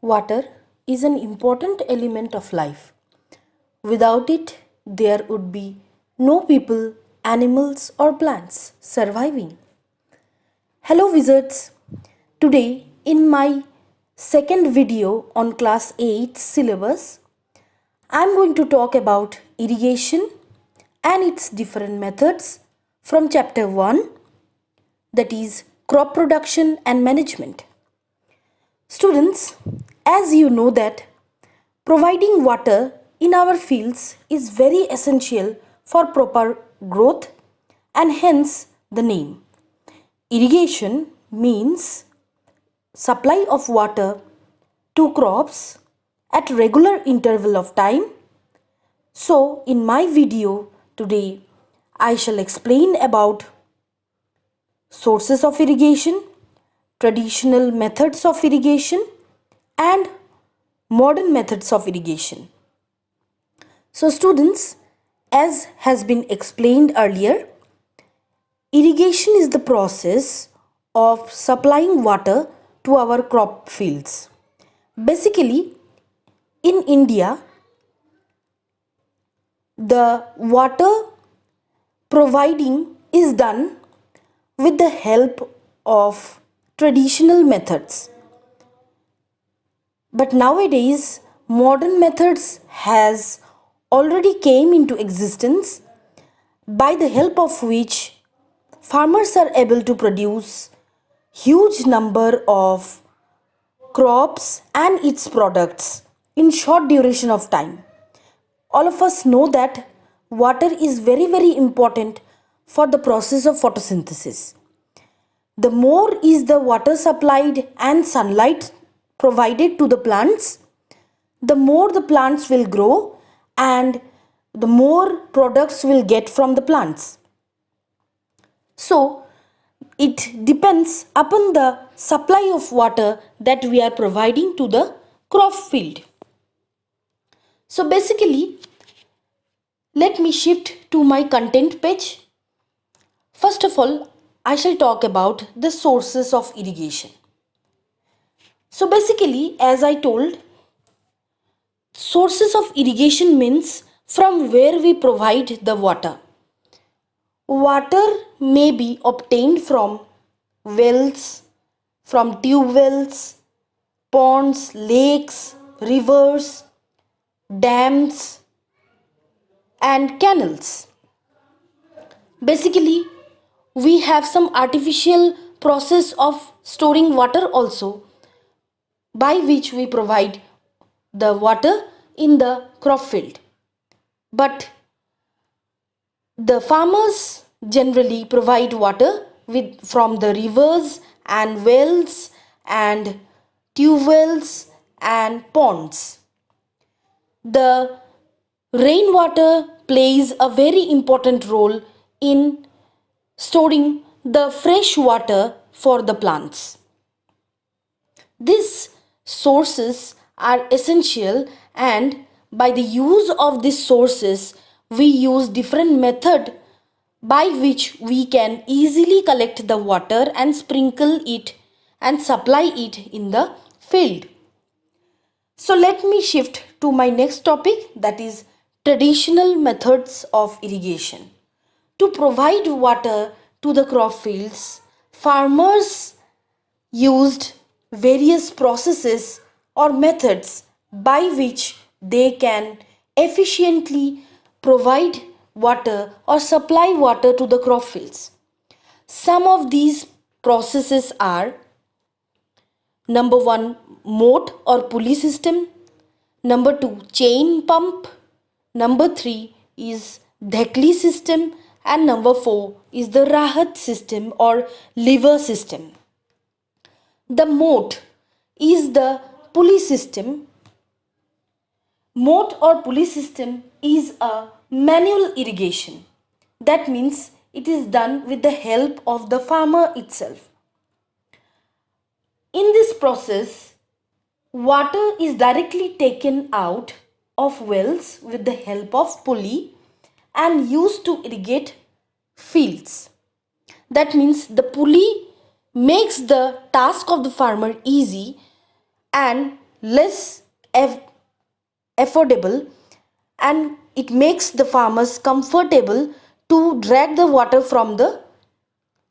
Water is an important element of life. Without it, there would be no people, animals, or plants surviving. Hello, wizards! Today, in my second video on class 8 syllabus, I am going to talk about irrigation and its different methods from chapter 1, that is crop production and management. Students, as you know that providing water in our fields is very essential for proper growth and hence the name. Irrigation means supply of water to crops at regular interval of time. So in my video today I shall explain about sources of irrigation, traditional methods of irrigation and modern methods of irrigation. So students, as has been explained earlier, irrigation is the process of supplying water to our crop fields. Basically, in India, the water providing is done with the help of traditional methods. But nowadays, modern methods has already came into existence, by the help of which farmers are able to produce huge number of crops and its products in short duration of time. All of us know that water is very important for the process of photosynthesis. The more is the water supplied and sunlight provided to the plants, the more the plants will grow and the more products will get from the plants. So it depends upon the supply of water that we are providing to the crop field. So basically, let me shift to my content page. First of all, I shall talk about the sources of irrigation. So basically, as I told, sources of irrigation means from where we provide the water. Water may be obtained from wells, from tube wells, ponds, lakes, rivers, dams and canals. Basically, we have some artificial process of storing water also, by which we provide the water in the crop field. But the farmers generally provide water from the rivers and wells and tube wells and ponds. The rainwater plays a very important role in storing the fresh water for the plants. These sources are essential, and by the use of these sources we use different method by which we can easily collect the water and sprinkle it and supply it in the field. So let me shift to my next topic, that is traditional methods of irrigation. To provide water to the crop fields, farmers used various processes or methods by which they can efficiently provide water or supply water to the crop fields. Some of these processes are: number 1, moat or pulley system; number 2, chain pump; number 3 is dhekli system; and number 4 is the rahat system or lever system. The moat is the pulley system. Moat or pulley system is a manual irrigation. That means it is done with the help of the farmer itself. In this process, water is directly taken out of wells with the help of pulley and used to irrigate fields. That means the pulley makes the task of the farmer easy, and less affordable, and it makes the farmers comfortable to drag the water from the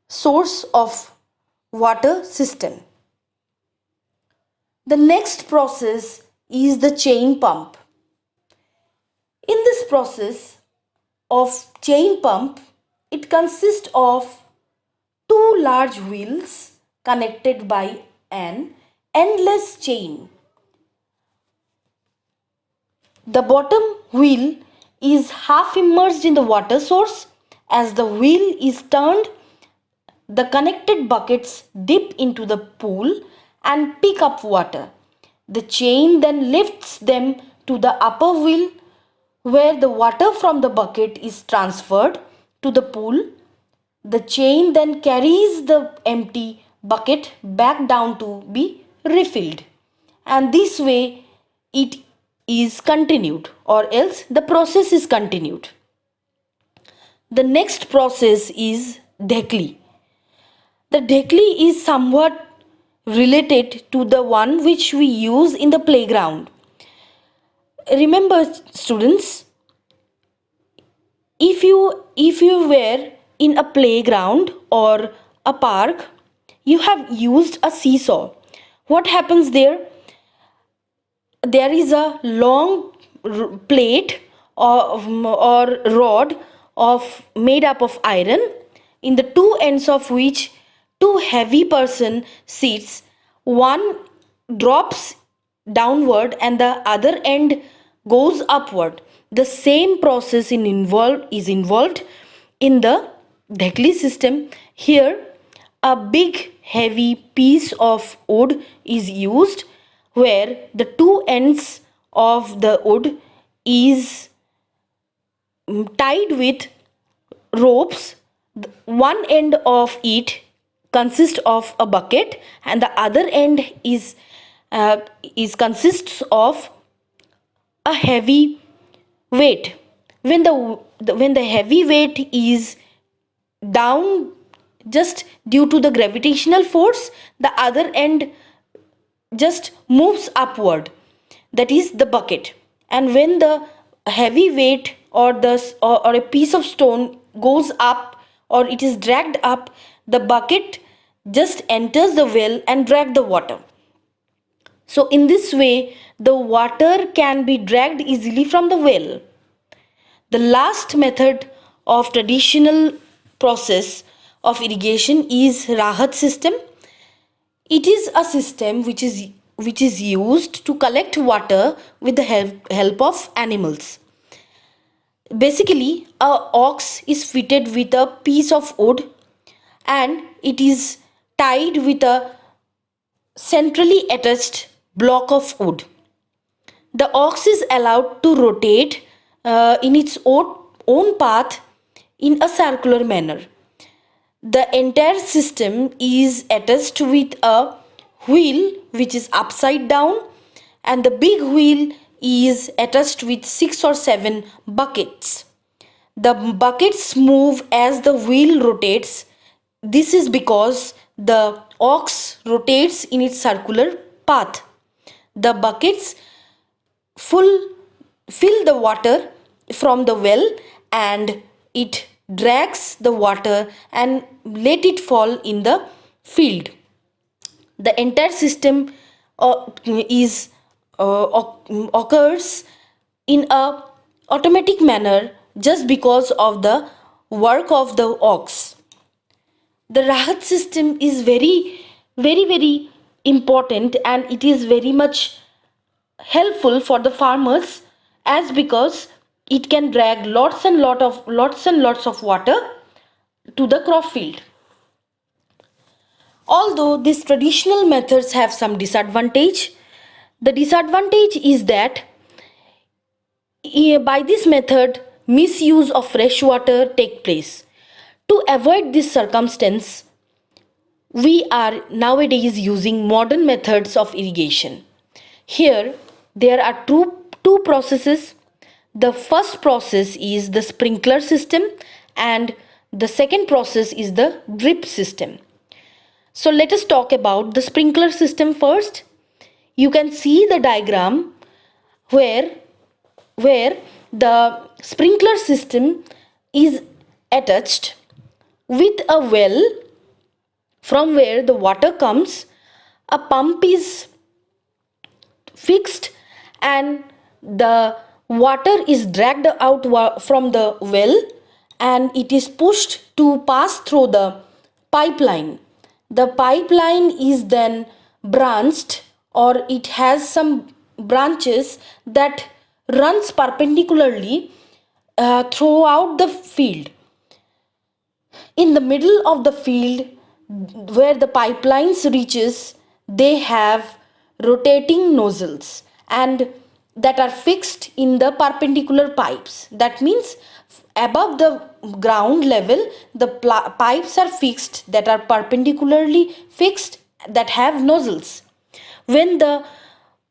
source of water system. The next process is the chain pump. In this process of chain pump, it consists of two large wheels connected by an endless chain. The bottom wheel is half immersed in the water source. As the wheel is turned, the connected buckets dip into the pool and pick up water. The chain then lifts them to the upper wheel where the water from the bucket is transferred to the pool. The chain then carries the empty bucket back down to be refilled, and this way it is continued, or else the process is continued. The next process is dhekli. The dhekli is somewhat related to the one which we use in the playground. Remember, students, if you were in a playground or a park, you have used a seesaw. What happens there? There is a long plate or rod of made up of iron, in the two ends of which two heavy person sits. One drops downward and the other end goes upward. The same process is involved in the dhekli system. Here a big heavy piece of wood is used, where the two ends of the wood is tied with ropes. One end of it consists of a bucket and the other end is consists of a heavy weight. When the heavy weight is down just due to the gravitational force, the other end just moves upward, that is the bucket. And when the heavy weight or a piece of stone goes up, or it is dragged up, the bucket just enters the well and drag the water. So in this way the water can be dragged easily from the well. The last method of traditional process of irrigation is Rahat system. It is a system which is used to collect water with the help of animals. Basically, a ox is fitted with a piece of wood and it is tied with a centrally attached block of wood. The ox is allowed to rotate in its own path in a circular manner. The entire system is attached with a wheel which is upside down, and the big wheel is attached with 6 or 7 buckets. The buckets move as the wheel rotates. This is because the ox rotates in its circular path. The buckets full fill the water from the well and it drags the water and let it fall in the field. The entire system is occurs in a automatic manner just because of the work of the ox. The Rahat system is very important, and it is very much helpful for the farmers, as because it can drag lots and lots of water to the crop field. Although these traditional methods have some disadvantage, the disadvantage is that by this method misuse of fresh water take place. To avoid this circumstance, we are nowadays using modern methods of irrigation. Here there are two processes. The first process is the sprinkler system and the second process is the drip system. So let us talk about the sprinkler system first. You can see the diagram where the sprinkler system is attached with a well from where the water comes. A pump is fixed and the water is dragged out from the well and it is pushed to pass through the pipeline. The pipeline is then branched, or it has some branches that runs perpendicularly throughout the field. In the middle of the field where the pipelines reaches, they have rotating nozzles and that are fixed in the perpendicular pipes. That means above the ground level the pipes are fixed, that are perpendicularly fixed, that have nozzles. When the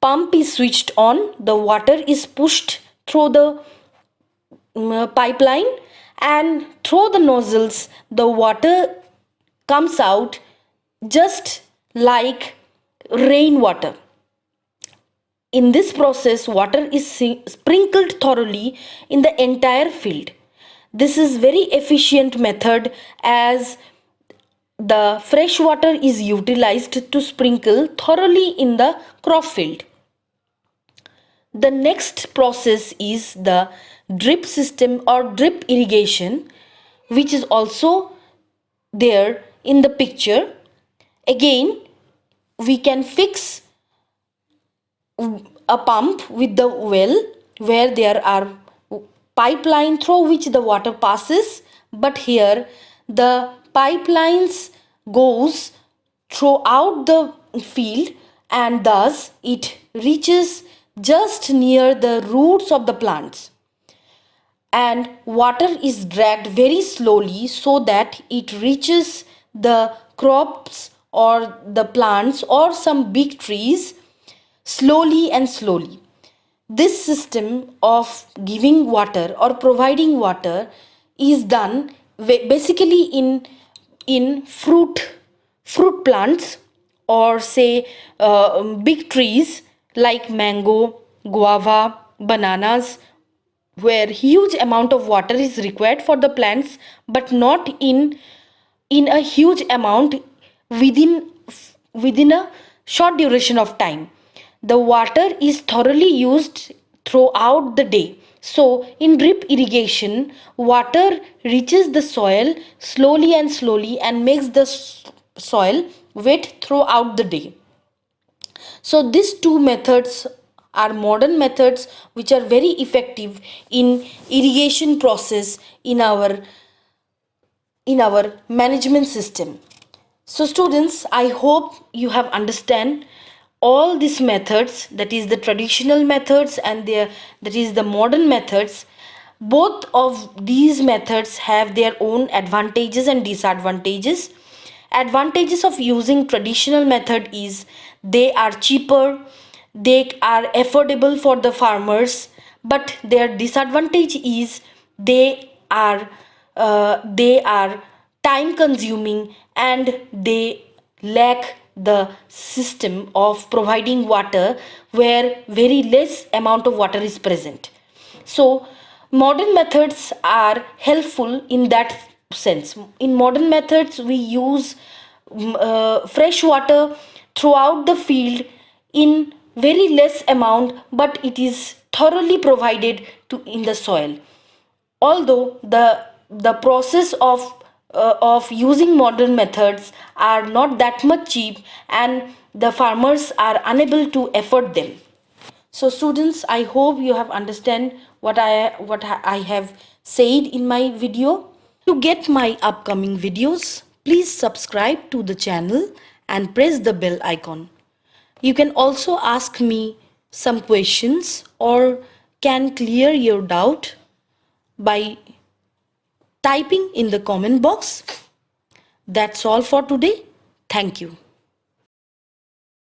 pump is switched on, the water is pushed through the pipeline, and through the nozzles the water comes out just like rainwater. In this process, water is sprinkled thoroughly in the entire field. This is very efficient method as the fresh water is utilized to sprinkle thoroughly in the crop field. The next process is the drip system or drip irrigation, which is also there in the picture. Again, we can fix a pump with the well where there are pipeline through which the water passes, but here the pipelines goes throughout the field and thus it reaches just near the roots of the plants, and water is dragged very slowly so that it reaches the crops or the plants or some big trees slowly and slowly. This system of giving water or providing water is done basically in fruit plants, or say big trees like mango, guava, bananas, where huge amount of water is required for the plants, but not in a huge amount within a short duration of time. The water is thoroughly used throughout the day. So in drip irrigation, water reaches the soil slowly and slowly and makes the soil wet throughout the day. So these two methods are modern methods which are very effective in irrigation process in our management system. So students, I hope you have understand all these methods, that is the traditional methods and that is the modern methods. Both of these methods have their own advantages and disadvantages. Advantages of using traditional method is they are cheaper, they are affordable for the farmers, but their disadvantage is they are time consuming and they lack the system of providing water where very less amount of water is present. So modern methods are helpful in that sense. In modern methods we use fresh water throughout the field in very less amount, but it is thoroughly provided to in the soil. Although the process of using modern methods are not that much cheap and the farmers are unable to afford them. So students, I hope you have understand what I have said in my video. To get my upcoming videos, please subscribe to the channel and press the bell icon. You can also ask me some questions or can clear your doubt by typing in the comment box. That's all for today. Thank you.